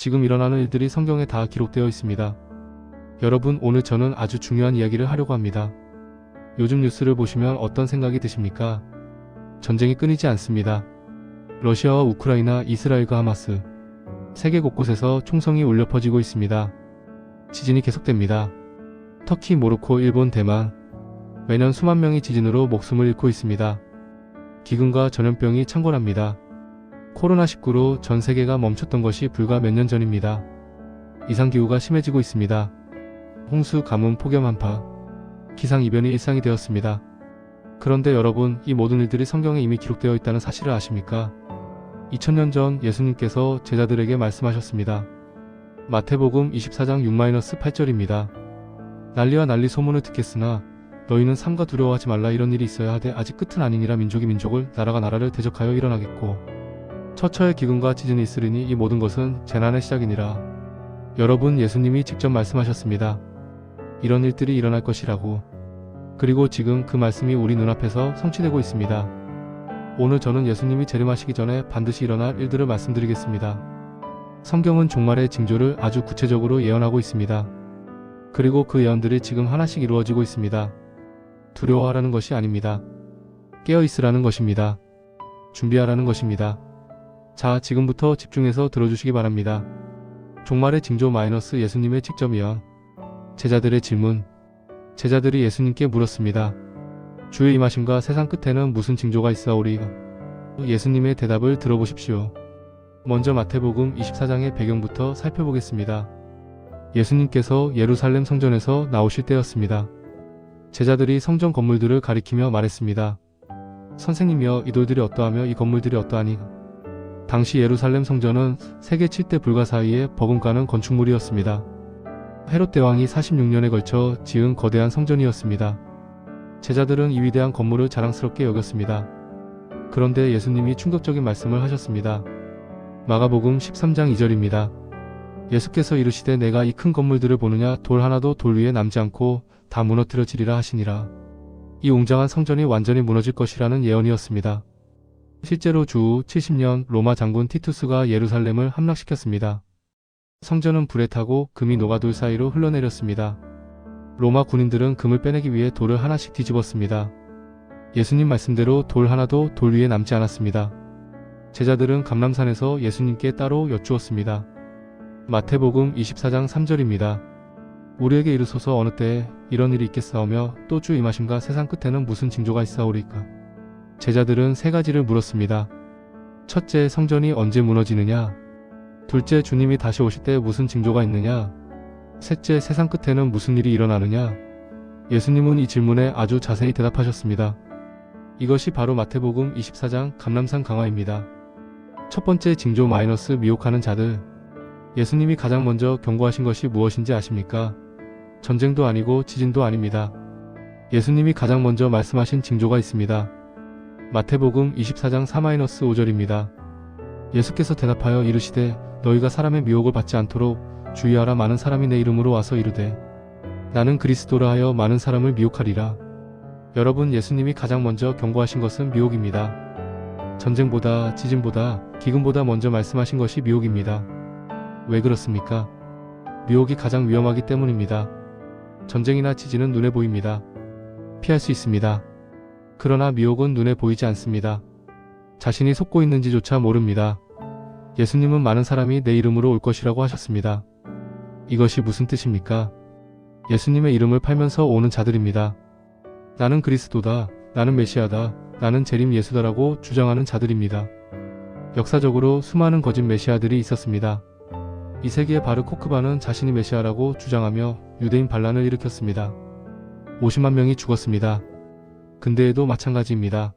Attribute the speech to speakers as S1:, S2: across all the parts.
S1: 지금 일어나는 일들이 성경에 다 기록되어 있습니다. 여러분, 오늘 저는 아주 중요한 이야기를 하려고 합니다. 요즘 뉴스를 보시면 어떤 생각이 드십니까? 전쟁이 끊이지 않습니다. 러시아와 우크라이나, 이스라엘과 하마스. 세계 곳곳에서 총성이 울려 퍼지고 있습니다. 지진이 계속됩니다. 터키, 모로코, 일본, 대만. 매년 수만 명이 지진으로 목숨을 잃고 있습니다. 기근과 전염병이 창궐합니다. 코로나19로 전 세계가 멈췄던 것이 불과 몇 년 전입니다. 이상기후가 심해지고 있습니다. 홍수, 가뭄, 폭염, 한파. 기상이변이 일상이 되었습니다. 그런데 여러분, 이 모든 일들이 성경에 이미 기록되어 있다는 사실을 아십니까? 2000년 전 예수님께서 제자들에게 말씀하셨습니다. 마태복음 24장 6-8절입니다. 난리와 난리 소문을 듣겠으나 너희는 삼가 두려워하지 말라. 이런 일이 있어야 하되 아직 끝은 아니니라. 민족이 민족을, 나라가 나라를 대적하여 일어나겠고 처처의 기근과 지진이 있으리니 이 모든 것은 재난의 시작이니라. 여러분, 예수님이 직접 말씀하셨습니다. 이런 일들이 일어날 것이라고. 그리고 지금 그 말씀이 우리 눈앞에서 성취되고 있습니다. 오늘 저는 예수님이 재림하시기 전에 반드시 일어날 일들을 말씀드리겠습니다. 성경은 종말의 징조를 아주 구체적으로 예언하고 있습니다. 그리고 그 예언들이 지금 하나씩 이루어지고 있습니다. 두려워하라는 것이 아닙니다. 깨어있으라는 것입니다. 준비하라는 것입니다. 자, 지금부터 집중해서 들어주시기 바랍니다. 종말의 징조 마이너스 예수님의 직접 예언. 제자들의 질문. 제자들이 예수님께 물었습니다. 주의 임하심과 세상 끝에는 무슨 징조가 있사오리? 예수님의 대답을 들어보십시오. 먼저 마태복음 24장의 배경부터 살펴보겠습니다. 예수님께서 예루살렘 성전에서 나오실 때였습니다. 제자들이 성전 건물들을 가리키며 말했습니다. 선생님이여, 이 돌들이 어떠하며 이 건물들이 어떠하니? 당시 예루살렘 성전은 세계 7대 불가 사이에 버금가는 건축물이었습니다. 헤롯 대왕이 46년에 걸쳐 지은 거대한 성전이었습니다. 제자들은 이 위대한 건물을 자랑스럽게 여겼습니다. 그런데 예수님이 충격적인 말씀을 하셨습니다. 마가복음 13장 2절입니다. 예수께서 이르시되 내가 이 큰 건물들을 보느냐? 돌 하나도 돌 위에 남지 않고 다 무너뜨려지리라 하시니라. 이 웅장한 성전이 완전히 무너질 것이라는 예언이었습니다. 실제로 주 70년 로마 장군 티투스가 예루살렘을 함락시켰습니다. 성전은 불에 타고 금이 녹아 돌 사이로 흘러내렸습니다. 로마 군인들은 금을 빼내기 위해 돌을 하나씩 뒤집었습니다. 예수님 말씀대로 돌 하나도 돌 위에 남지 않았습니다. 제자들은 감람산에서 예수님께 따로 여쭈었습니다. 마태복음 24장 3절입니다. 우리에게 이르소서 어느 때에 이런 일이 있겠사오며 또 주 임하심과 세상 끝에는 무슨 징조가 있사오리까? 제자들은 세 가지를 물었습니다. 첫째, 성전이 언제 무너지느냐? 둘째, 주님이 다시 오실 때 무슨 징조가 있느냐? 셋째, 세상 끝에는 무슨 일이 일어나느냐? 예수님은 이 질문에 아주 자세히 대답하셨습니다. 이것이 바로 마태복음 24장 감람산 강화입니다. 첫 번째 징조 마이너스 미혹하는 자들. 예수님이 가장 먼저 경고하신 것이 무엇인지 아십니까? 전쟁도 아니고 지진도 아닙니다. 예수님이 가장 먼저 말씀하신 징조가 있습니다. 마태복음 24장 4-5절입니다. 예수께서 대답하여 이르시되 너희가 사람의 미혹을 받지 않도록 주의하라. 많은 사람이 내 이름으로 와서 이르되 나는 그리스도라 하여 많은 사람을 미혹하리라. 여러분, 예수님이 가장 먼저 경고하신 것은 미혹입니다. 전쟁보다, 지진보다, 기근보다 먼저 말씀하신 것이 미혹입니다. 왜 그렇습니까? 미혹이 가장 위험하기 때문입니다. 전쟁이나 지진은 눈에 보입니다. 피할 수 있습니다. 그러나 미혹은 눈에 보이지 않습니다. 자신이 속고 있는지조차 모릅니다. 예수님은 많은 사람이 내 이름으로 올 것이라고 하셨습니다. 이것이 무슨 뜻입니까? 예수님의 이름을 팔면서 오는 자들입니다. 나는 그리스도다, 나는 메시아다, 나는 재림 예수다라고 주장하는 자들입니다. 역사적으로 수많은 거짓 메시아들이 있었습니다. 이 세기의 바르 코크바는 자신이 메시아라고 주장하며 유대인 반란을 일으켰습니다. 50만 명이 죽었습니다. 근대에도 마찬가지입니다.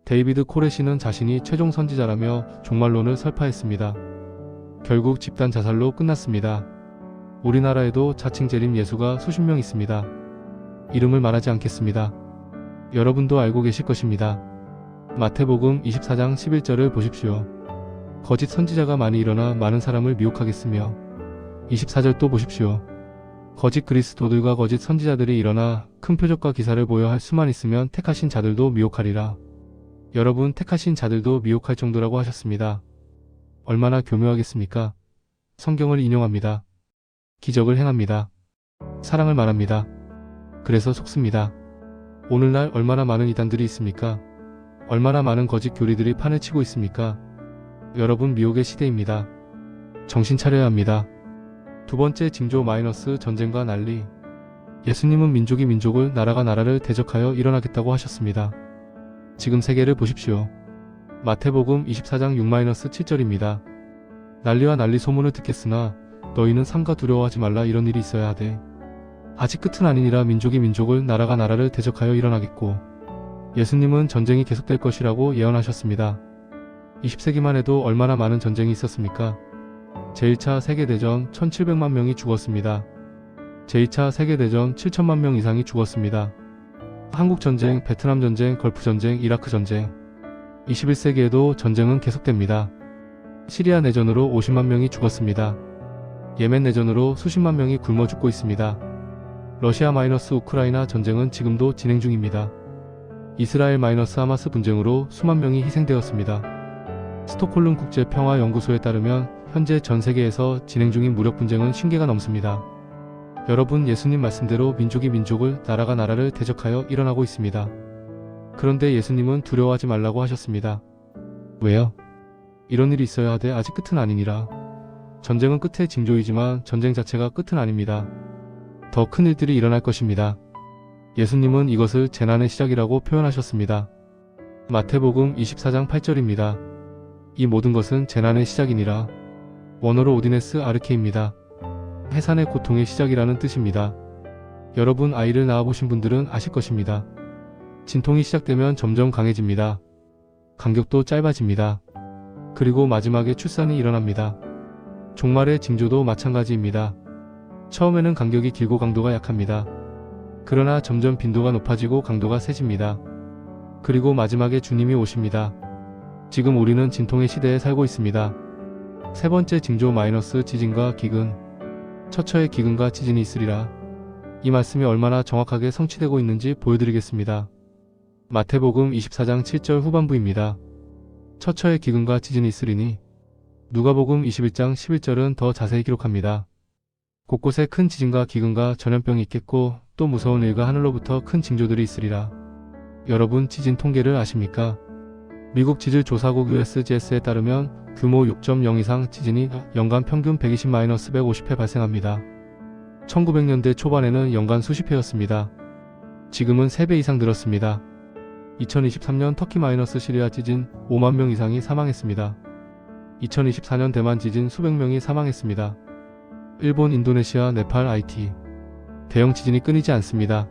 S1: 데이비드 코레시는 자신이 최종 선지자라며 종말론을 설파했습니다. 결국 집단 자살로 끝났습니다. 우리나라에도 자칭 재림 예수가 수십 명 있습니다. 이름을 말하지 않겠습니다. 여러분도 알고 계실 것입니다. 마태복음 24장 11절을 보십시오. 거짓 선지자가 많이 일어나 많은 사람을 미혹하겠으며 24절 또 보십시오. 거짓 그리스도들과 거짓 선지자들이 일어나 큰 표적과 기사를 보여 할 수만 있으면 택하신 자들도 미혹하리라. 여러분, 택하신 자들도 미혹할 정도라고 하셨습니다. 얼마나 교묘하겠습니까? 성경을 인용합니다. 기적을 행합니다. 사랑을 말합니다. 그래서 속습니다. 오늘날 얼마나 많은 이단들이 있습니까? 얼마나 많은 거짓 교리들이 판을 치고 있습니까? 여러분, 미혹의 시대입니다. 정신 차려야 합니다. 두 번째 징조 마이너스 전쟁과 난리. 예수님은 민족이 민족을, 나라가 나라를 대적하여 일어나겠다고 하셨습니다. 지금 세계를 보십시오. 마태복음 24장 6-7절입니다. 난리와 난리 소문을 듣겠으나 너희는 삼가 두려워하지 말라. 이런 일이 있어야 하되 아직 끝은 아니니라. 민족이 민족을, 나라가 나라를 대적하여 일어나겠고. 예수님은 전쟁이 계속될 것이라고 예언하셨습니다. 20세기만 해도 얼마나 많은 전쟁이 있었습니까? 제1차 세계대전 1700만 명이 죽었습니다. 제2차 세계대전 7천만 명 이상이 죽었습니다. 한국전쟁, 베트남전쟁, 걸프전쟁, 이라크전쟁. 21세기에도 전쟁은 계속됩니다. 시리아 내전으로 50만 명이 죽었습니다. 예멘 내전으로 수십만 명이 굶어 죽고 있습니다. 러시아 우크라이나 전쟁은 지금도 진행 중입니다. 이스라엘 하마스 분쟁으로 수만 명이 희생되었습니다. 스톡홀름 국제평화연구소에 따르면 현재 전 세계에서 진행 중인 무력 분쟁은 50개가 넘습니다. 여러분, 예수님 말씀대로 민족이 민족을, 나라가 나라를 대적하여 일어나고 있습니다. 그런데 예수님은 두려워하지 말라고 하셨습니다. 왜요? 이런 일이 있어야 하되 아직 끝은 아니니라. 전쟁은 끝의 징조이지만 전쟁 자체가 끝은 아닙니다. 더 큰 일들이 일어날 것입니다. 예수님은 이것을 재난의 시작이라고 표현하셨습니다. 마태복음 24장 8절입니다. 이 모든 것은 재난의 시작이니라. 원어로 오디네스 아르케입니다. 해산의 고통의 시작이라는 뜻입니다. 여러분, 아이를 낳아보신 분들은 아실 것입니다. 진통이 시작되면 점점 강해집니다. 간격도 짧아집니다. 그리고 마지막에 출산이 일어납니다. 종말의 징조도 마찬가지입니다. 처음에는 간격이 길고 강도가 약합니다. 그러나 점점 빈도가 높아지고 강도가 세집니다. 그리고 마지막에 주님이 오십니다. 지금 우리는 진통의 시대에 살고 있습니다. 세 번째 징조 지진과 기근. 처처에 기근과 지진이 있으리라. 이 말씀이 얼마나 정확하게 성취되고 있는지 보여드리겠습니다. 마태복음 24장 7절 후반부입니다. 처처에 기근과 지진이 있으리니. 누가복음 21장 11절은 더 자세히 기록합니다. 곳곳에 큰 지진과 기근과 전염병이 있겠고 또 무서운 일과 하늘로부터 큰 징조들이 있으리라. 여러분, 지진 통계를 아십니까? 미국 지질조사국 USGS에 따르면 규모 6.0 이상 지진이 연간 평균 120-150회 발생합니다. 1900년대 초반에는 연간 수십 회였습니다. 지금은 3배 이상 늘었습니다. 2023년 터키 시리아 지진 5만 명 이상이 사망했습니다. 2024년 대만 지진 수백 명이 사망했습니다. 일본, 인도네시아, 네팔, 하이티. 대형 지진이 끊이지 않습니다.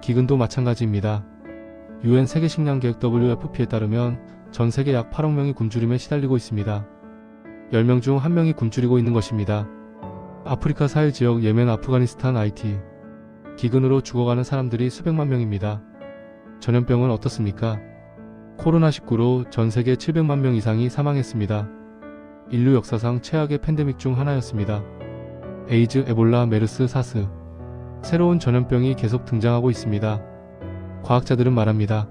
S1: 기근도 마찬가지입니다. UN 세계식량계획 WFP에 따르면 전 세계 약 8억 명이 굶주림에 시달리고 있습니다. 10명 중 1명이 굶주리고 있는 것입니다. 아프리카 사헬 지역, 예멘, 아프가니스탄, 하이티. 기근으로 죽어가는 사람들이 수백만 명입니다. 전염병은 어떻습니까? 코로나19로 전 세계 700만 명 이상이 사망했습니다. 인류 역사상 최악의 팬데믹 중 하나였습니다. 에이즈, 에볼라, 메르스, 사스. 새로운 전염병이 계속 등장하고 있습니다. 과학자들은 말합니다.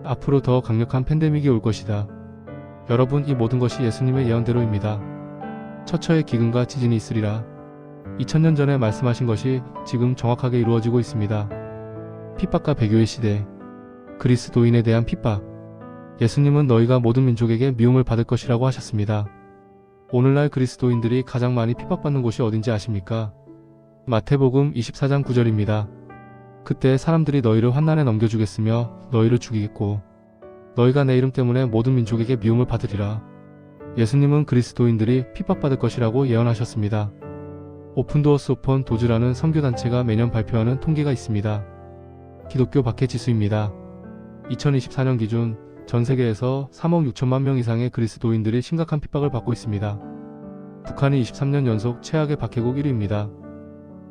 S1: 앞으로 더 강력한 팬데믹이 올 것이다. 여러분, 이 모든 것이 예수님의 예언대로입니다. 처처에 기근과 지진이 있으리라. 2000년 전에 말씀하신 것이 지금 정확하게 이루어지고 있습니다. 핍박과 배교의 시대. 그리스도인에 대한 핍박. 예수님은 너희가 모든 민족에게 미움을 받을 것이라고 하셨습니다. 오늘날 그리스도인들이 가장 많이 핍박받는 곳이 어딘지 아십니까? 마태복음 24장 9절입니다. 그때 사람들이 너희를 환난에 넘겨주겠으며 너희를 죽이겠고 너희가 내 이름 때문에 모든 민족에게 미움을 받으리라. 예수님은 그리스도인들이 핍박받을 것이라고 예언하셨습니다. 오픈도어스 오픈 도즈라는 선교단체가 매년 발표하는 통계가 있습니다. 기독교 박해지수입니다. 2024년 기준 전 세계에서 3억 6천만 명 이상의 그리스도인들이 심각한 핍박을 받고 있습니다. 북한이 23년 연속 최악의 박해국 1위입니다.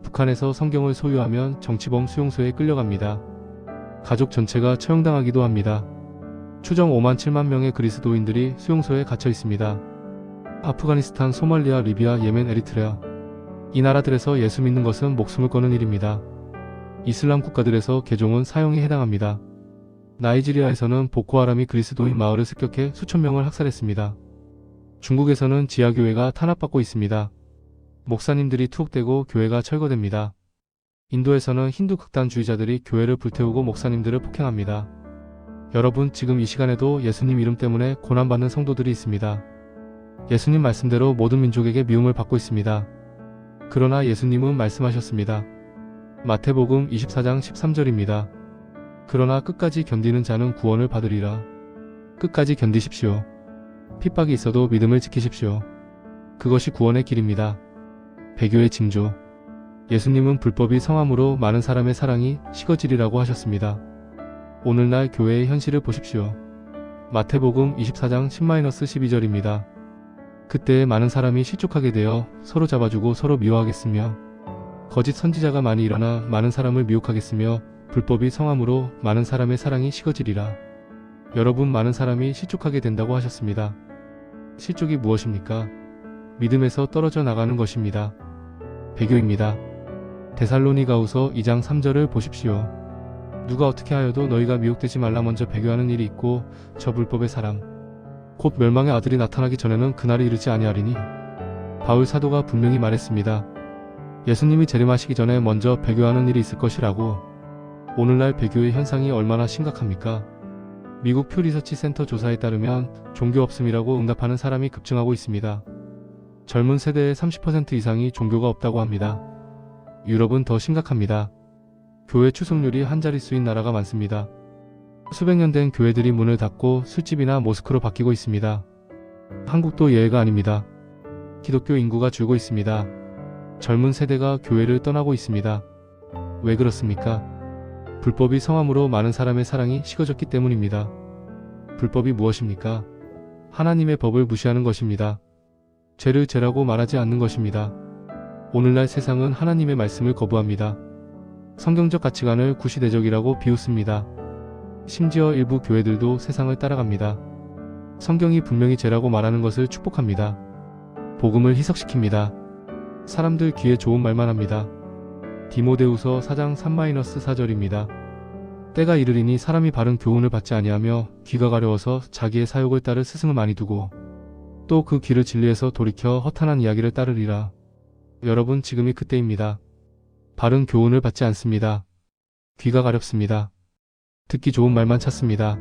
S1: 북한에서 성경을 소유하면 정치범 수용소에 끌려갑니다. 가족 전체가 처형당하기도 합니다. 추정 5만 7만 명의 그리스도인들이 수용소에 갇혀 있습니다. 아프가니스탄, 소말리아, 리비아, 예멘, 에리트레아. 이 나라들에서 예수 믿는 것은 목숨을 거는 일입니다. 이슬람 국가들에서 개종은 사형에 해당합니다. 나이지리아에서는 보코하람이 그리스도인 마을을 습격해 수천 명을 학살했습니다. 중국에서는 지하교회가 탄압받고 있습니다. 목사님들이 투옥되고 교회가 철거됩니다. 인도에서는 힌두 극단주의자들이 교회를 불태우고 목사님들을 폭행합니다. 여러분, 지금 이 시간에도 예수님 이름 때문에 고난받는 성도들이 있습니다. 예수님 말씀대로 모든 민족에게 미움을 받고 있습니다. 그러나 예수님은 말씀하셨습니다. 마태복음 24장 13절입니다. 그러나 끝까지 견디는 자는 구원을 받으리라. 끝까지 견디십시오. 핍박이 있어도 믿음을 지키십시오. 그것이 구원의 길입니다. 배교의 징조. 예수님은 불법이 성함으로 많은 사람의 사랑이 식어지리라고 하셨습니다. 오늘날 교회의 현실을 보십시오. 마태복음 24장 10-12절입니다. 그때에 많은 사람이 실족하게 되어 서로 잡아주고 서로 미워하겠으며 거짓 선지자가 많이 일어나 많은 사람을 미혹하겠으며 불법이 성함으로 많은 사람의 사랑이 식어지리라. 여러분, 많은 사람이 실족하게 된다고 하셨습니다. 실족이 무엇입니까? 믿음에서 떨어져 나가는 것입니다. 배교입니다. 데살로니가후서 2장 3절을 보십시오. 누가 어떻게 하여도 너희가 미혹되지 말라. 먼저 배교하는 일이 있고 저 불법의 사랑 곧 멸망의 아들이 나타나기 전에는 그날이 이르지 아니하리니. 바울 사도가 분명히 말했습니다. 예수님이 재림하시기 전에 먼저 배교하는 일이 있을 것이라고. 오늘날 배교의 현상이 얼마나 심각합니까? 미국 퓨 리서치 센터 조사에 따르면 종교 없음이라고 응답하는 사람이 급증하고 있습니다. 젊은 세대의 30% 이상이 종교가 없다고 합니다. 유럽은 더 심각합니다. 교회 추석률이 한 자릿수인 나라가 많습니다. 수백 년 된 교회들이 문을 닫고 술집이나 모스크로 바뀌고 있습니다. 한국도 예외가 아닙니다. 기독교 인구가 줄고 있습니다. 젊은 세대가 교회를 떠나고 있습니다. 왜 그렇습니까? 불법이 성함으로 많은 사람의 사랑이 식어졌기 때문입니다. 불법이 무엇입니까? 하나님의 법을 무시하는 것입니다. 죄를 죄라고 말하지 않는 것입니다. 오늘날 세상은 하나님의 말씀을 거부합니다. 성경적 가치관을 구시대적이라고 비웃습니다. 심지어 일부 교회들도 세상을 따라갑니다. 성경이 분명히 죄라고 말하는 것을 축복합니다. 복음을 희석시킵니다. 사람들 귀에 좋은 말만 합니다. 디모데후서 4장 3-4절입니다. 때가 이르리니 사람이 바른 교훈을 받지 아니하며 귀가 가려워서 자기의 사욕을 따를 스승을 많이 두고 또 그 귀를 진리에서 돌이켜 허탄한 이야기를 따르리라. 여러분, 지금이 그때입니다. 바른 교훈을 받지 않습니다. 귀가 가렵습니다. 듣기 좋은 말만 찾습니다.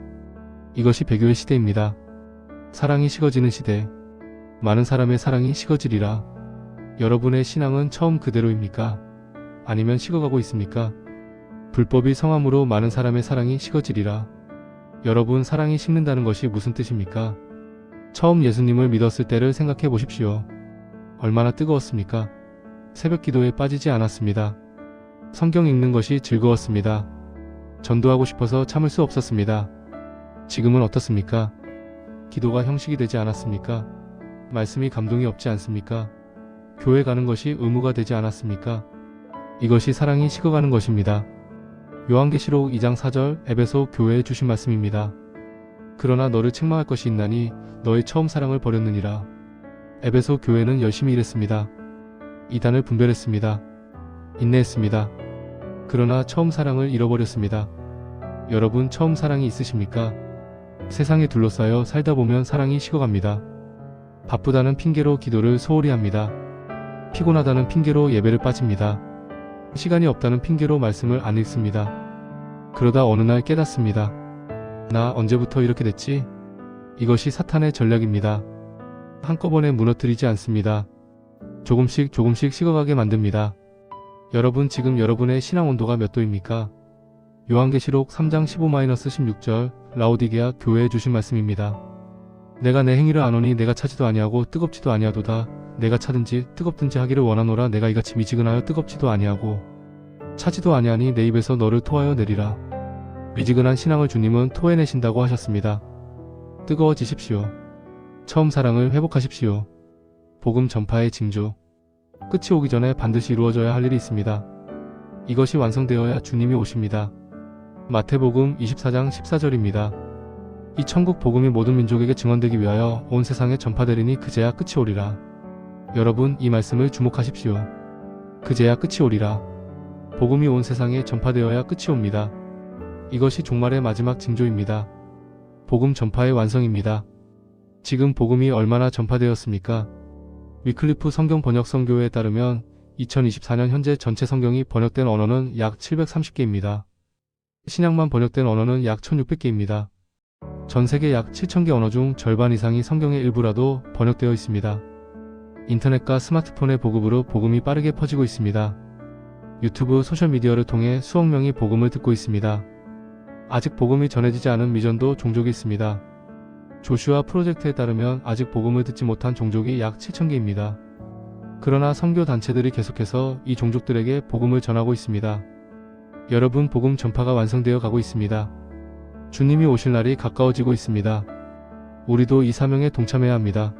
S1: 이것이 배교의 시대입니다. 사랑이 식어지는 시대. 많은 사람의 사랑이 식어지리라. 여러분의 신앙은 처음 그대로입니까? 아니면 식어가고 있습니까? 불법이 성함으로 많은 사람의 사랑이 식어지리라. 여러분, 사랑이 식는다는 것이 무슨 뜻입니까? 처음 예수님을 믿었을 때를 생각해 보십시오. 얼마나 뜨거웠습니까? 새벽 기도에 빠지지 않았습니다. 성경 읽는 것이 즐거웠습니다. 전도하고 싶어서 참을 수 없었습니다. 지금은 어떻습니까? 기도가 형식이 되지 않았습니까? 말씀이 감동이 없지 않습니까? 교회 가는 것이 의무가 되지 않았습니까? 이것이 사랑이 식어가는 것입니다. 요한계시록 2장 4절 에베소 교회에 주신 말씀입니다. 그러나 너를 책망할 것이 있나니 너의 처음 사랑을 버렸느니라. 에베소 교회는 열심히 일했습니다. 이단을 분별했습니다. 인내했습니다. 그러나 처음 사랑을 잃어버렸습니다. 여러분, 처음 사랑이 있으십니까? 세상에 둘러싸여 살다 보면 사랑이 식어갑니다. 바쁘다는 핑계로 기도를 소홀히 합니다. 피곤하다는 핑계로 예배를 빠집니다. 시간이 없다는 핑계로 말씀을 안 읽습니다. 그러다 어느 날 깨닫습니다. 나 언제부터 이렇게 됐지? 이것이 사탄의 전략입니다. 한꺼번에 무너뜨리지 않습니다. 조금씩 식어가게 만듭니다. 여러분, 지금 여러분의 신앙 온도가 몇 도입니까? 요한계시록 3장 15-16절 라오디게아 교회에 주신 말씀입니다. 내가 내 행위를 아노니 내가 차지도 아니하고 뜨겁지도 아니하도다. 내가 차든지 뜨겁든지 하기를 원하노라. 내가 이같이 미지근하여 뜨겁지도 아니하고 차지도 아니하니 내 입에서 너를 토하여 내리라. 미지근한 신앙을 주님은 토해내신다고 하셨습니다. 뜨거워지십시오. 처음 사랑을 회복하십시오. 복음 전파의 징조. 끝이 오기 전에 반드시 이루어져야 할 일이 있습니다. 이것이 완성되어야 주님이 오십니다. 마태복음 24장 14절입니다. 이 천국 복음이 모든 민족에게 증언되기 위하여 온 세상에 전파되리니 그제야 끝이 오리라. 여러분, 이 말씀을 주목하십시오. 그제야 끝이 오리라. 복음이 온 세상에 전파되어야 끝이 옵니다. 이것이 종말의 마지막 징조입니다. 복음 전파의 완성입니다. 지금 복음이 얼마나 전파되었습니까? 위클리프 성경 번역 선교회에 따르면 2024년 현재 전체 성경이 번역된 언어는 약 730개입니다. 신약만 번역된 언어는 약 1600개입니다. 전 세계 약 7000개 언어 중 절반 이상이 성경의 일부라도 번역되어 있습니다. 인터넷과 스마트폰의 보급으로 복음이 빠르게 퍼지고 있습니다. 유튜브, 소셜미디어를 통해 수억 명이 복음을 듣고 있습니다. 아직 복음이 전해지지 않은 미전도 종족이 있습니다. 조슈아 프로젝트에 따르면 아직 복음을 듣지 못한 종족이 약 7000개입니다. 그러나 선교 단체들이 계속해서 이 종족들에게 복음을 전하고 있습니다. 여러분, 복음 전파가 완성되어 가고 있습니다. 주님이 오실 날이 가까워지고 있습니다. 우리도 이 사명에 동참해야 합니다.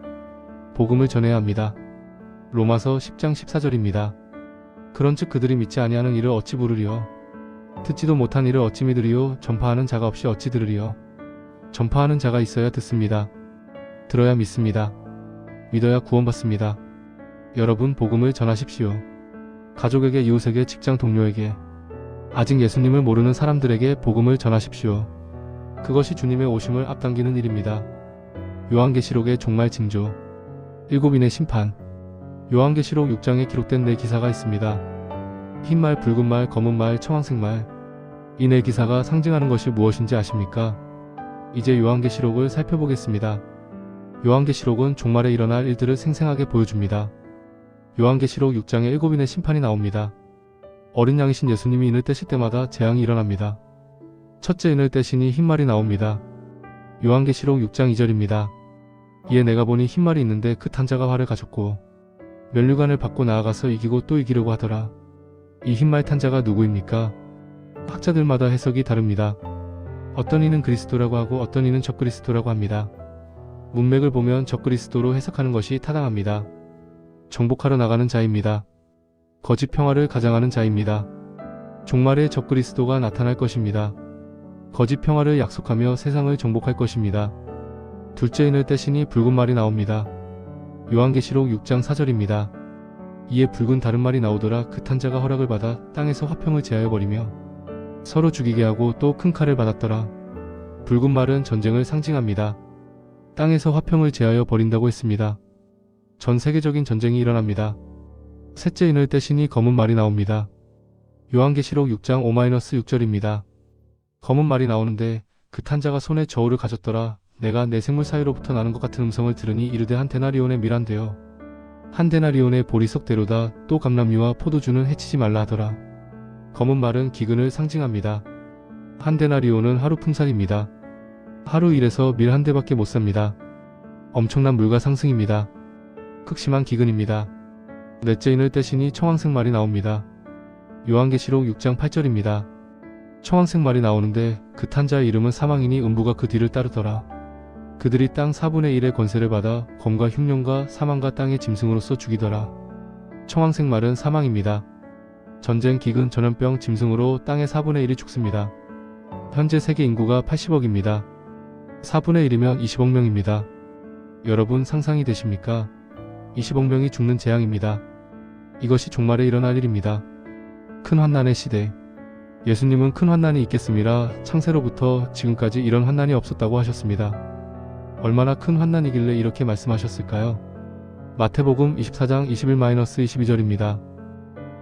S1: 복음을 전해야 합니다. 로마서 10장 14절입니다. 그런즉 그들이 믿지 아니하는 이를 어찌 부르리요? 듣지도 못한 이를 어찌 믿으리요? 전파하는 자가 없이 어찌 들으리요? 전파하는 자가 있어야 듣습니다. 들어야 믿습니다. 믿어야 구원받습니다. 여러분, 복음을 전하십시오. 가족에게, 이웃에게, 직장 동료에게, 아직 예수님을 모르는 사람들에게 복음을 전하십시오. 그것이 주님의 오심을 앞당기는 일입니다. 요한계시록의 종말 징조, 일곱인의 심판. 요한계시록 6장에 기록된 네 기사가 있습니다. 흰말, 붉은말, 검은말, 청황색말. 이 네 기사가 상징하는 것이 무엇인지 아십니까? 이제 요한계시록을 살펴보겠습니다. 요한계시록은 종말에 일어날 일들을 생생하게 보여줍니다. 요한계시록 6장에 일곱인의 심판이 나옵니다. 어린 양이신 예수님이 인을 떼실 때마다 재앙이 일어납니다. 첫째 인을 떼시니 흰말이 나옵니다. 요한계시록 6장 2절입니다. 이에 내가 보니 흰말이 있는데 그 탄자가 활을 가졌고 면류관을 받고 나아가서 이기고 또 이기려고 하더라. 이 흰말 탄자가 누구입니까? 학자들마다 해석이 다릅니다. 어떤 이는 그리스도라고 하고 어떤 이는 적그리스도라고 합니다. 문맥을 보면 적그리스도로 해석하는 것이 타당합니다. 정복하러 나가는 자입니다. 거짓 평화를 가장하는 자입니다. 종말에 적그리스도가 나타날 것입니다. 거짓 평화를 약속하며 세상을 정복할 것입니다. 둘째 인을 떼시니 붉은 말이 나옵니다. 요한계시록 6장 4절입니다. 이에 붉은 다른 말이 나오더라. 그 탄자가 허락을 받아 땅에서 화평을 제하여 버리며 서로 죽이게 하고 또 큰 칼을 받았더라. 붉은 말은 전쟁을 상징합니다. 땅에서 화평을 제하여 버린다고 했습니다. 전 세계적인 전쟁이 일어납니다. 셋째 인을 떼시니 검은 말이 나옵니다. 요한계시록 6장 5-6절입니다. 검은 말이 나오는데 그 탄자가 손에 저울을 가졌더라. 내가 내 생물 사이로부터 나는 것 같은 음성을 들으니 이르되 한 데나리온의 밀한되어 한 데나리온의 보리석대로다. 또 감람류와 포도주는 해치지 말라 하더라. 검은 말은 기근을 상징합니다. 한 데나리온은 하루 품살입니다. 하루 일해서 밀 한 대밖에 못 삽니다. 엄청난 물가 상승입니다. 극심한 기근입니다. 넷째 인을 떼시니 청황색 말이 나옵니다. 요한계시록 6장 8절입니다. 청황색 말이 나오는데 그 탄자의 이름은 사망이니 음부가 그 뒤를 따르더라. 그들이 땅 4분의 1의 권세를 받아 검과 흉년과 사망과 땅의 짐승으로서 죽이더라. 청황색 말은 사망입니다. 전쟁, 기근, 전염병, 짐승으로 땅의 4분의 1이 죽습니다. 현재 세계 인구가 80억입니다. 4분의 1이면 20억 명입니다. 여러분, 상상이 되십니까? 20억 명이 죽는 재앙입니다. 이것이 종말에 일어날 일입니다. 큰 환난의 시대. 예수님은 큰 환난이 있겠음이라 창세로부터 지금까지 이런 환난이 없었다고 하셨습니다. 얼마나 큰 환난이길래 이렇게 말씀하셨을까요? 마태복음 24장 21-22절입니다.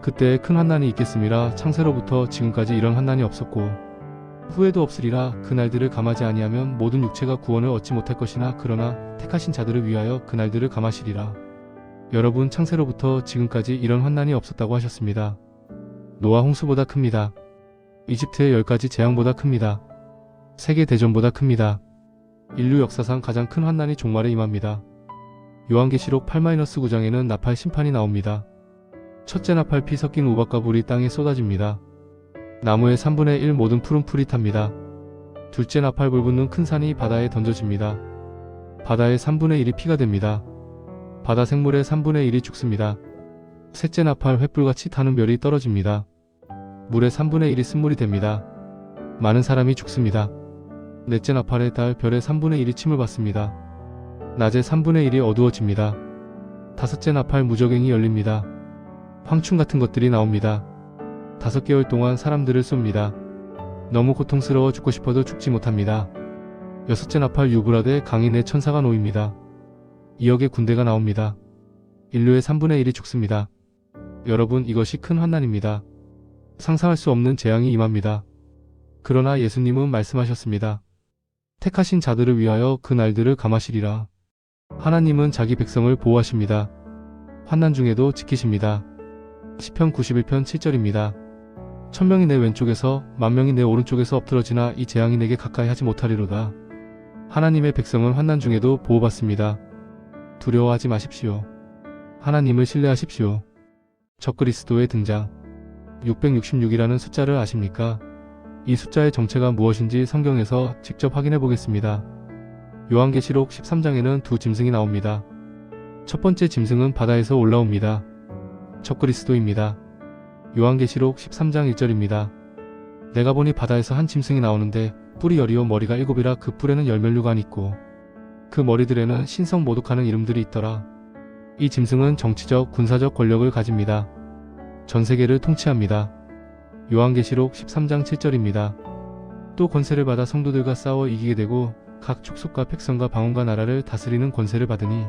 S1: 그때 큰 환난이 있겠음이라 창세로부터 지금까지 이런 환난이 없었고 후에도 없으리라. 그날들을 감하지 아니하면 모든 육체가 구원을 얻지 못할 것이나 그러나 택하신 자들을 위하여 그날들을 감하시리라. 여러분, 창세로부터 지금까지 이런 환난이 없었다고 하셨습니다. 노아 홍수보다 큽니다. 이집트의 10가지 재앙보다 큽니다. 세계대전보다 큽니다. 인류 역사상 가장 큰 환난이 종말에 임합니다. 요한계시록 8-9장에는 나팔 심판이 나옵니다. 첫째 나팔 피 섞인 우박과 불이 땅에 쏟아집니다. 나무의 3분의 1 모든 푸른 풀이 탑니다. 둘째 나팔 불 붙는 큰 산이 바다에 던져집니다. 바다의 3분의 1이 피가 됩니다. 바다 생물의 3분의 1이 죽습니다. 셋째 나팔 횃불같이 타는 별이 떨어집니다. 물의 3분의 1이 쓴물이 됩니다. 많은 사람이 죽습니다. 넷째 나팔에 달 별의 3분의 1이 침을 받습니다. 낮의 3분의 1이 어두워집니다. 다섯째 나팔 무적행이 열립니다. 황충 같은 것들이 나옵니다. 5개월 동안 사람들을 쏩니다. 너무 고통스러워 죽고 싶어도 죽지 못합니다. 여섯째 나팔 유브라데 강이 내 천사가 놓입니다. 2억의 군대가 나옵니다. 인류의 3분의 1이 죽습니다. 여러분, 이것이 큰 환난입니다. 상상할 수 없는 재앙이 임합니다. 그러나 예수님은 말씀하셨습니다. 택하신 자들을 위하여 그 날들을 감하시리라. 하나님은 자기 백성을 보호하십니다. 환난 중에도 지키십니다. 시편 91편 7절입니다. 1000명이 내 왼쪽에서 10,000명이 내 오른쪽에서 엎드러지나 이 재앙이 내게 가까이 하지 못하리로다. 하나님의 백성은 환난 중에도 보호받습니다. 두려워하지 마십시오. 하나님을 신뢰하십시오. 적그리스도의 등장. 666이라는 숫자를 아십니까? 이 숫자의 정체가 무엇인지 성경에서 직접 확인해 보겠습니다. 요한계시록 13장에는 두 짐승이 나옵니다. 첫 번째 짐승은 바다에서 올라옵니다. 적그리스도입니다. 요한계시록 13장 1절입니다. 내가 보니 바다에서 한 짐승이 나오는데 뿔이 10이요 머리가 7이라 그 뿔에는 10면류관이 있고 그 머리들에는 신성 모독하는 이름들이 있더라. 이 짐승은 정치적, 군사적 권력을 가집니다. 전 세계를 통치합니다. 요한계시록 13장 7절입니다. 또 권세를 받아 성도들과 싸워 이기게 되고 각 족속과 백성과 방언과 나라를 다스리는 권세를 받으니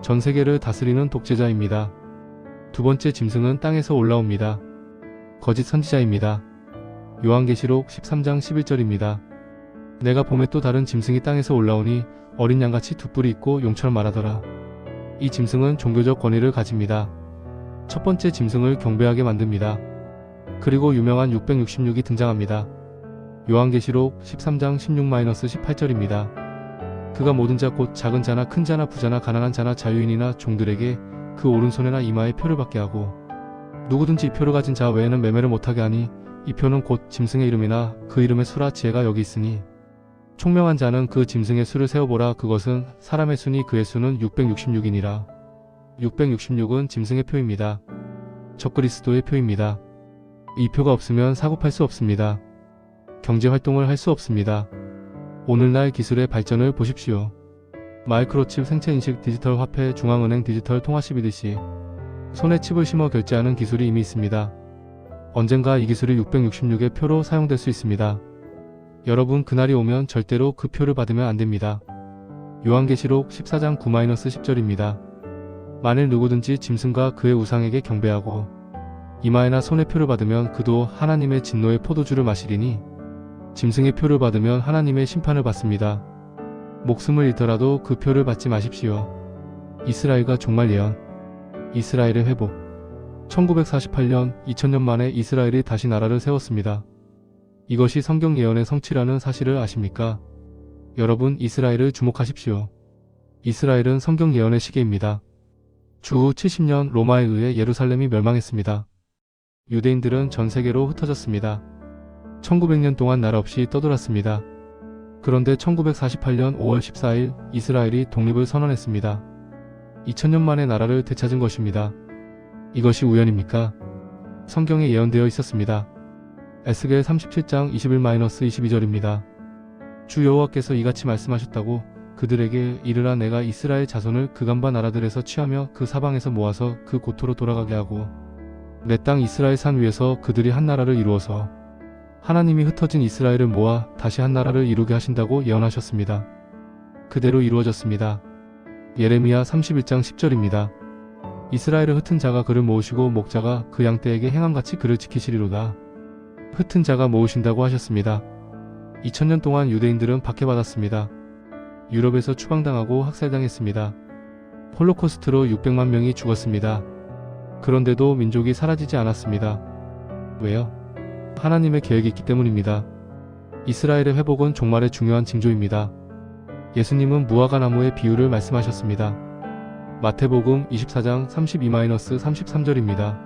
S1: 전 세계를 다스리는 독재자입니다. 두 번째 짐승은 땅에서 올라옵니다. 거짓 선지자입니다. 요한계시록 13장 11절입니다. 내가 봄에 또 다른 짐승이 땅에서 올라오니 어린 양같이 두 뿔이 있고 용처럼 말하더라. 이 짐승은 종교적 권위를 가집니다. 첫 번째 짐승을 경배하게 만듭니다. 그리고 유명한 666이 등장합니다. 요한계시록 13장 16-18절입니다. 그가 모든 자 곧 작은 자나 큰 자나 부자나 가난한 자나 자유인이나 종들에게 그 오른손에나 이마에 표를 받게 하고 누구든지 이 표를 가진 자 외에는 매매를 못하게 하니 이 표는 곧 짐승의 이름이나 그 이름의 수라. 지혜가 여기 있으니 총명한 자는 그 짐승의 수를 세어보라. 그것은 사람의 수니 그의 수는 666이니라. 666은 짐승의 표입니다. 적그리스도의 표입니다. 이 표가 없으면 사고팔 수 없습니다. 경제활동을 할 수 없습니다. 오늘날 기술의 발전을 보십시오. 마이크로칩 생체인식 디지털 화폐 중앙은행 디지털 통화시 BDC 손에 칩을 심어 결제하는 기술이 이미 있습니다. 언젠가 이 기술이 666의 표로 사용될 수 있습니다. 여러분, 그날이 오면 절대로 그 표를 받으면 안됩니다. 요한계시록 14장 9-10절입니다. 만일 누구든지 짐승과 그의 우상에게 경배하고 이마에나 손에 표를 받으면 그도 하나님의 진노의 포도주를 마시리니 짐승의 표를 받으면 하나님의 심판을 받습니다. 목숨을 잃더라도 그 표를 받지 마십시오. 이스라엘과 종말 예언. 이스라엘의 회복. 1948년, 2000년 만에 이스라엘이 다시 나라를 세웠습니다. 이것이 성경 예언의 성취라는 사실을 아십니까? 여러분, 이스라엘을 주목하십시오. 이스라엘은 성경 예언의 시계입니다. 주후 70년 로마에 의해 예루살렘이 멸망했습니다. 유대인들은 전 세계로 흩어졌습니다. 1900년 동안 나라 없이 떠돌았습니다. 그런데 1948년 5월 14일 이스라엘이 독립을 선언했습니다. 2000년 만에 나라를 되찾은 것입니다. 이것이 우연입니까? 성경에 예언되어 있었습니다. 에스겔 37장 21-22절입니다. 주 여호와께서 이같이 말씀하셨다고 그들에게 이르라. 내가 이스라엘 자손을 그간바 나라들에서 취하며 그 사방에서 모아서 그 고토로 돌아가게 하고 내 땅 이스라엘 산 위에서 그들이 한 나라를 이루어서 하나님이 흩어진 이스라엘을 모아 다시 한 나라를 이루게 하신다고 예언하셨습니다. 그대로 이루어졌습니다. 예레미야 31장 10절입니다. 이스라엘을 흩은 자가 그를 모으시고 목자가 그 양떼에게 행함같이 그를 지키시리로다. 흩은 자가 모으신다고 하셨습니다. 2000년 동안 유대인들은 박해받았습니다. 유럽에서 추방당하고 학살당했습니다. 홀로코스트로 600만 명이 죽었습니다. 그런데도 민족이 사라지지 않았습니다. 왜요? 하나님의 계획이 있기 때문입니다. 이스라엘의 회복은 종말의 중요한 징조입니다. 예수님은 무화과 나무의 비유를 말씀하셨습니다. 마태복음 24장 32-33절입니다.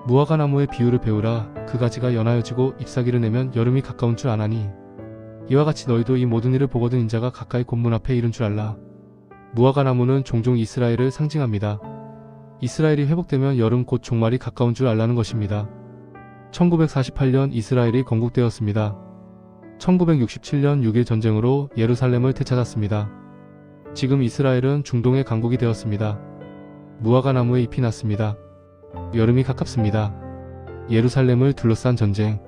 S1: 무화과 나무의 비유를 배우라. 그 가지가 연하여지고 잎사귀를 내면 여름이 가까운 줄 아나니 이와 같이 너희도 이 모든 일을 보거든 인자가 가까이 곧 문 앞에 이른 줄 알라. 무화과 나무는 종종 이스라엘을 상징합니다. 이스라엘이 회복되면 여름 곧 종말이 가까운 줄 알라는 것입니다. 1948년 이스라엘이 건국되었습니다. 1967년 6.1 전쟁으로 예루살렘을 되찾았습니다. 지금 이스라엘은 중동의 강국이 되었습니다. 무화과 나무에 잎이 났습니다. 여름이 가깝습니다. 예루살렘을 둘러싼 전쟁.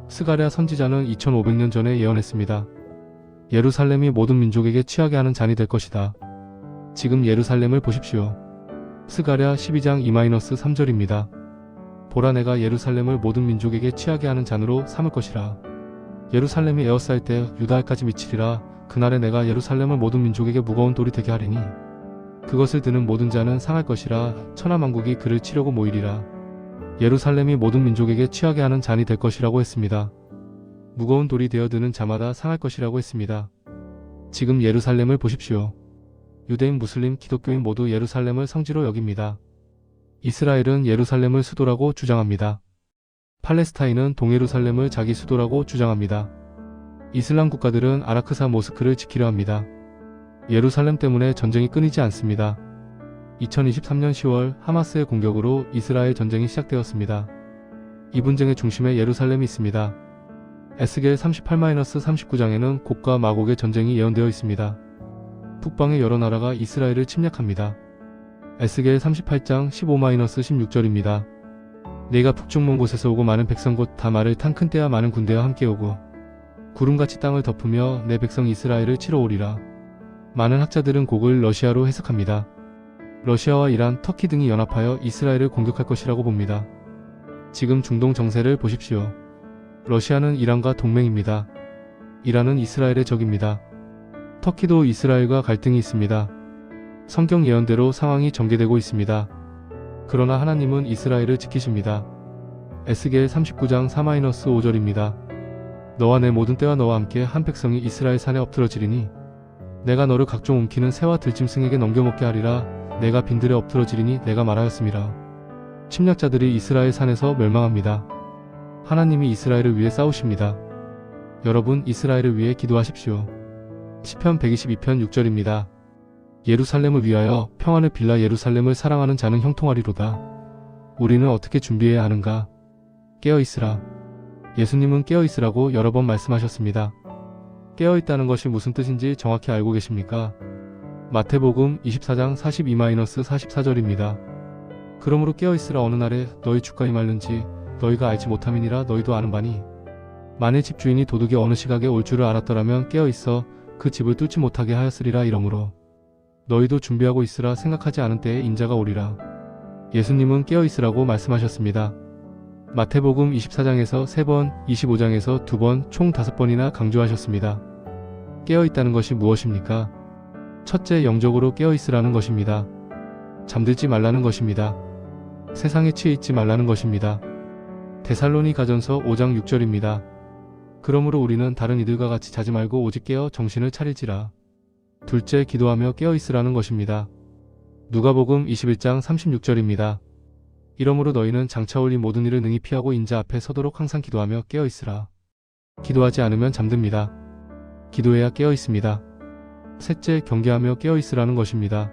S1: 스가랴 선지자는 2500년 전에 예언했습니다. 예루살렘이 모든 민족에게 취하게 하는 잔이 될 것이다. 지금 예루살렘을 보십시오. 스가랴 12장 2-3절입니다. 보라 내가 예루살렘을 모든 민족에게 취하게 하는 잔으로 삼을 것이라. 예루살렘이 에워싸일 때 유다까지 미치리라. 그날에 내가 예루살렘을 모든 민족에게 무거운 돌이 되게 하리니 그것을 드는 모든 자는 상할 것이라. 천하만국이 그를 치려고 모이리라. 예루살렘이 모든 민족에게 취하게 하는 잔이 될 것이라고 했습니다. 무거운 돌이 되어 드는 자마다 상할 것이라고 했습니다. 지금 예루살렘을 보십시오. 유대인, 무슬림, 기독교인 모두 예루살렘을 성지로 여깁니다. 이스라엘은 예루살렘을 수도라고 주장합니다. 팔레스타인은 동예루살렘을 자기 수도라고 주장합니다. 이슬람 국가들은 아라크사 모스크를 지키려 합니다. 예루살렘 때문에 전쟁이 끊이지 않습니다. 2023년 10월 하마스의 공격으로 이스라엘 전쟁이 시작되었습니다. 이 분쟁의 중심에 예루살렘이 있습니다. 에스겔 38-39장에는 곡과 마곡의 전쟁이 예언되어 있습니다. 북방의 여러 나라가 이스라엘을 침략합니다. 에스겔 38장 15-16절입니다. 네가 북중 먼 곳에서 오고 많은 백성 곧 다 말을 탄 큰 떼와 많은 군대와 함께 오고 구름같이 땅을 덮으며 내 백성 이스라엘을 치러 오리라. 많은 학자들은 곡을 러시아로 해석합니다. 러시아와 이란, 터키 등이 연합하여 이스라엘을 공격할 것이라고 봅니다. 지금 중동 정세를 보십시오. 러시아는 이란과 동맹입니다. 이란은 이스라엘의 적입니다. 터키도 이스라엘과 갈등이 있습니다. 성경 예언대로 상황이 전개되고 있습니다. 그러나 하나님은 이스라엘을 지키십니다. 에스겔 39장 4-5절입니다. 너와 내 모든 떼와 너와 함께 한 백성이 이스라엘 산에 엎드러지리니 내가 너를 각종 움키는 새와 들짐승에게 넘겨먹게 하리라. 내가 빈들에 엎드러지리니 내가 말하였음이라. 침략자들이 이스라엘 산에서 멸망합니다. 하나님이 이스라엘을 위해 싸우십니다. 여러분, 이스라엘을 위해 기도하십시오. 시편 122편 6절입니다. 예루살렘을 위하여 평안을 빌라 예루살렘을 사랑하는 자는 형통하리로다. 우리는 어떻게 준비해야 하는가? 깨어있으라. 예수님은 깨어있으라고 여러 번 말씀하셨습니다. 깨어있다는 것이 무슨 뜻인지 정확히 알고 계십니까? 마태복음 24장 42-44절입니다. 그러므로 깨어있으라. 어느 날에 너희 주가 임할는지 너희가 알지 못함이니라. 너희도 아는 바니 만일 집주인이 도둑이 어느 시각에 올 줄을 알았더라면 깨어있어 그 집을 뚫지 못하게 하였으리라. 이러므로 너희도 준비하고 있으라. 생각하지 않은 때에 인자가 오리라. 예수님은 깨어있으라고 말씀하셨습니다. 마태복음 24장에서 3번, 25장에서 2번, 총 5번이나 강조하셨습니다. 깨어있다는 것이 무엇입니까? 첫째, 영적으로 깨어있으라는 것입니다. 잠들지 말라는 것입니다. 세상에 취해 있지 말라는 것입니다. 데살로니가전서 5장 6절입니다. 그러므로 우리는 다른 이들과 같이 자지 말고 오직 깨어 정신을 차릴지라. 둘째, 기도하며 깨어있으라는 것입니다. 누가복음 21장 36절입니다. 이러므로 너희는 장차 올 이 모든 일을 능히 피하고 인자 앞에 서도록 항상 기도하며 깨어있으라. 기도하지 않으면 잠듭니다. 기도해야 깨어있습니다. 셋째, 경계하며 깨어있으라는 것입니다.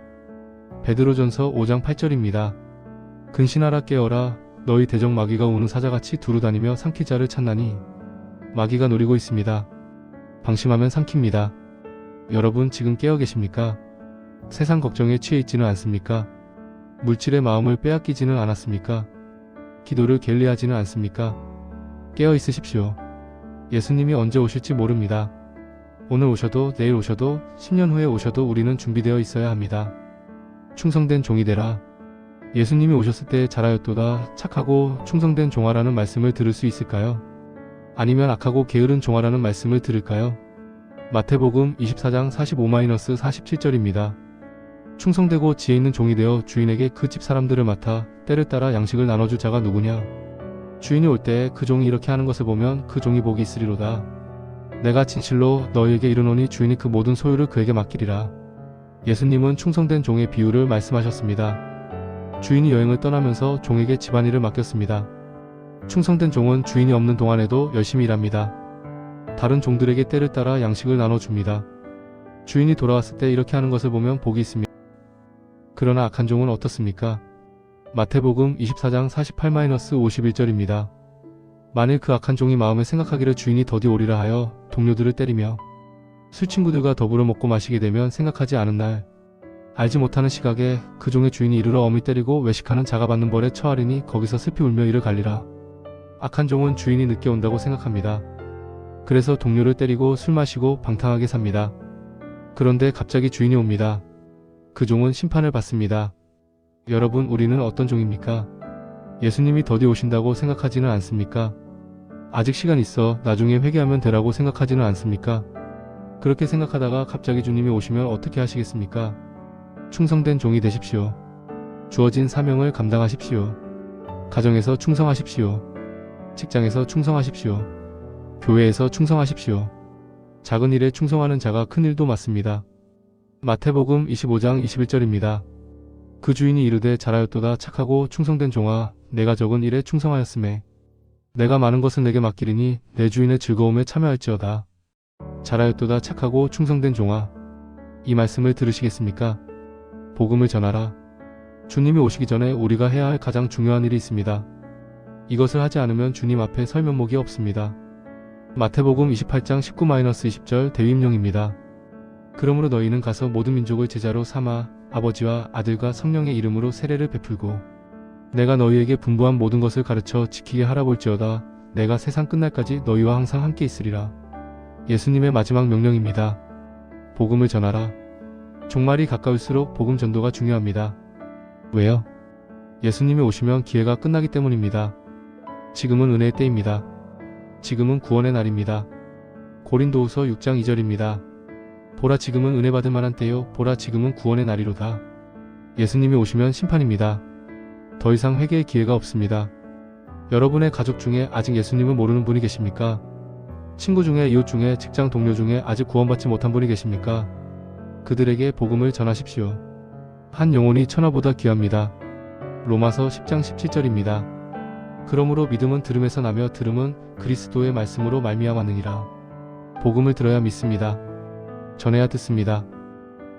S1: 베드로전서 5장 8절입니다. 근신하라. 깨어라. 너희 대적 마귀가 우는 사자같이 두루다니며 삼킬 자를 찾나니 마귀가 노리고 있습니다. 방심하면 삼킵니다. 여러분, 지금 깨어 계십니까? 세상 걱정에 취해 있지는 않습니까? 물질의 마음을 빼앗기지는 않았습니까? 기도를 게을리하지는 않습니까? 깨어 있으십시오. 예수님이 언제 오실지 모릅니다. 오늘 오셔도 내일 오셔도 10년 후에 오셔도 우리는 준비되어 있어야 합니다. 충성된 종이 되라. 예수님이 오셨을 때 잘하였도다. 착하고 충성된 종아라는 말씀을 들을 수 있을까요? 아니면 악하고 게으른 종아라는 말씀을 들을까요? 마태복음 24장 45-47절입니다. 충성되고 지혜 있는 종이 되어 주인에게 그 집 사람들을 맡아 때를 따라 양식을 나눠줄 자가 누구냐? 주인이 올 때 그 종이 이렇게 하는 것을 보면 그 종이 복이 있으리로다. 내가 진실로 너희에게 이르노니 주인이 그 모든 소유를 그에게 맡기리라. 예수님은 충성된 종의 비유를 말씀하셨습니다. 주인이 여행을 떠나면서 종에게 집안일을 맡겼습니다. 충성된 종은 주인이 없는 동안에도 열심히 일합니다. 다른 종들에게 때를 따라 양식을 나눠줍니다. 주인이 돌아왔을 때 이렇게 하는 것을 보면 복이 있습니다. 그러나 악한 종은 어떻습니까? 마태복음 24장 48-51절입니다. 만일 그 악한 종이 마음에 생각하기를 주인이 더디 오리라 하여 동료들을 때리며 술친구들과 더불어 먹고 마시게 되면 생각하지 않은 날 알지 못하는 시각에 그 종의 주인이 이르러 어미 때리고 외식하는 자가 받는 벌에 처하리니 거기서 슬피 울며 이를 갈리라. 악한 종은 주인이 늦게 온다고 생각합니다. 그래서 동료를 때리고 술 마시고 방탕하게 삽니다. 그런데 갑자기 주인이 옵니다. 그 종은 심판을 받습니다. 여러분, 우리는 어떤 종입니까? 예수님이 더디 오신다고 생각하지는 않습니까? 아직 시간 있어, 나중에 회개하면 되라고 생각하지는 않습니까? 그렇게 생각하다가 갑자기 주님이 오시면 어떻게 하시겠습니까? 충성된 종이 되십시오. 주어진 사명을 감당하십시오. 가정에서 충성하십시오. 직장에서 충성하십시오. 교회에서 충성하십시오. 작은 일에 충성하는 자가 큰 일도 맡습니다. 마태복음 25장 21절입니다. 그 주인이 이르되 잘하였도다 착하고 충성된 종아, 내가 적은 일에 충성하였음에 내가 많은 것을 내게 맡기리니 내 주인의 즐거움에 참여할지어다. 잘하였도다 착하고 충성된 종아. 이 말씀을 들으시겠습니까? 복음을 전하라. 주님이 오시기 전에 우리가 해야 할 가장 중요한 일이 있습니다. 이것을 하지 않으면 주님 앞에 설 면목이 없습니다. 마태복음 28장 19-20절 대위임령입니다. 그러므로 너희는 가서 모든 민족을 제자로 삼아 아버지와 아들과 성령의 이름으로 세례를 베풀고 내가 너희에게 분부한 모든 것을 가르쳐 지키게 하라 볼지어다. 내가 세상 끝날까지 너희와 항상 함께 있으리라. 예수님의 마지막 명령입니다. 복음을 전하라. 종말이 가까울수록 복음 전도가 중요합니다. 왜요? 예수님이 오시면 기회가 끝나기 때문입니다. 지금은 은혜의 때입니다. 지금은 구원의 날입니다. 고린도후서 6장 2절입니다. 보라 지금은 은혜 받을 만한 때요 보라 지금은 구원의 날이로다. 예수님이 오시면 심판입니다. 더 이상 회개의 기회가 없습니다. 여러분의 가족 중에 아직 예수님을 모르는 분이 계십니까? 친구 중에, 이웃 중에, 직장 동료 중에 아직 구원받지 못한 분이 계십니까? 그들에게 복음을 전하십시오. 한 영혼이 천하보다 귀합니다. 로마서 10장 17절입니다. 그러므로 믿음은 들음에서 나며 들음은 그리스도의 말씀으로 말미암았느니라. 복음을 들어야 믿습니다. 전해야 듣습니다.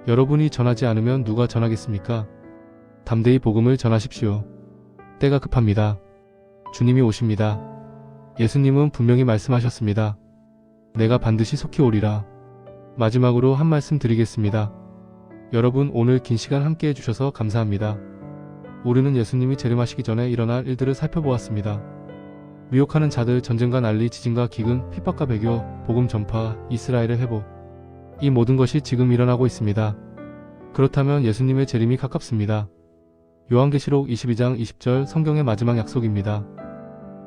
S1: 여러분이 전하지 않으면 누가 전하겠습니까? 담대히 복음을 전하십시오. 때가 급합니다. 주님이 오십니다. 예수님은 분명히 말씀하셨습니다. 내가 반드시 속히 오리라. 마지막으로 한 말씀 드리겠습니다. 여러분, 오늘 긴 시간 함께 해주셔서 감사합니다. 우리는 예수님이 재림하시기 전에 일어날 일들을 살펴보았습니다. 미혹하는 자들, 전쟁과 난리, 지진과 기근, 핍박과 배교, 복음 전파, 이스라엘의 회복. 이 모든 것이 지금 일어나고 있습니다. 그렇다면 예수님의 재림이 가깝습니다. 요한계시록 22장 20절 성경의 마지막 약속입니다.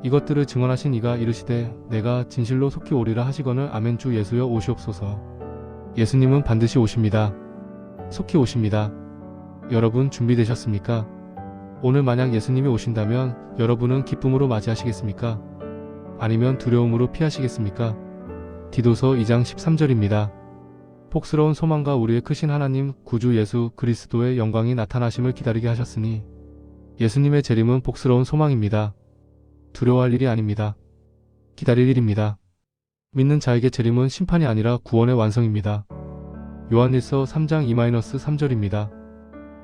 S1: 이것들을 증언하신 이가 이르시되 내가 진실로 속히 오리라 하시거늘 아멘. 주 예수여 오시옵소서. 예수님은 반드시 오십니다. 속히 오십니다. 여러분 준비되셨습니까? 오늘 만약 예수님이 오신다면 여러분은 기쁨으로 맞이하시겠습니까? 아니면 두려움으로 피하시겠습니까? 디도서 2장 13절입니다. 복스러운 소망과 우리의 크신 하나님 구주 예수 그리스도의 영광이 나타나심을 기다리게 하셨으니 예수님의 재림은 복스러운 소망입니다. 두려워할 일이 아닙니다. 기다릴 일입니다. 믿는 자에게 재림은 심판이 아니라 구원의 완성입니다. 요한일서 3장 2-3절입니다.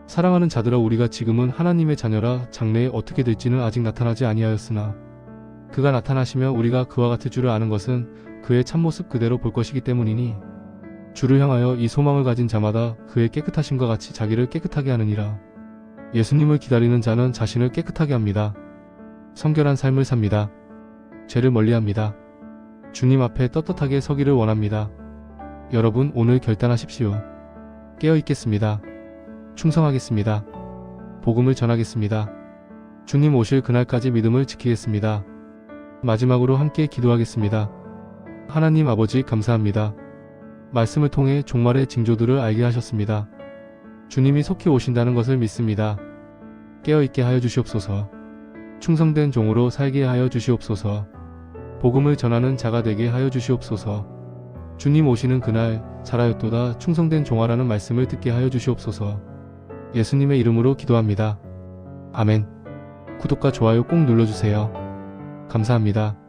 S1: 사랑하는 자들아, 우리가 지금은 하나님의 자녀라. 장래에 어떻게 될지는 아직 나타나지 아니하였으나 그가 나타나시면 우리가 그와 같을 줄을 아는 것은 그의 참모습 그대로 볼 것이기 때문이니 주를 향하여 이 소망을 가진 자마다 그의 깨끗하심과 같이 자기를 깨끗하게 하느니라. 예수님을 기다리는 자는 자신을 깨끗하게 합니다. 성결한 삶을 삽니다. 죄를 멀리합니다. 주님 앞에 떳떳하게 서기를 원합니다. 여러분, 오늘 결단하십시오. 깨어 있겠습니다. 충성하겠습니다. 복음을 전하겠습니다. 주님 오실 그날까지 믿음을 지키겠습니다. 마지막으로 함께 기도하겠습니다. 하나님 아버지, 감사합니다. 말씀을 통해 종말의 징조들을 알게 하셨습니다. 주님이 속히 오신다는 것을 믿습니다. 깨어있게 하여 주시옵소서. 충성된 종으로 살게 하여 주시옵소서. 복음을 전하는 자가 되게 하여 주시옵소서. 주님 오시는 그날 잘하였도다 충성된 종아라는 말씀을 듣게 하여 주시옵소서. 예수님의 이름으로 기도합니다. 아멘. 구독과 좋아요 꼭 눌러주세요. 감사합니다.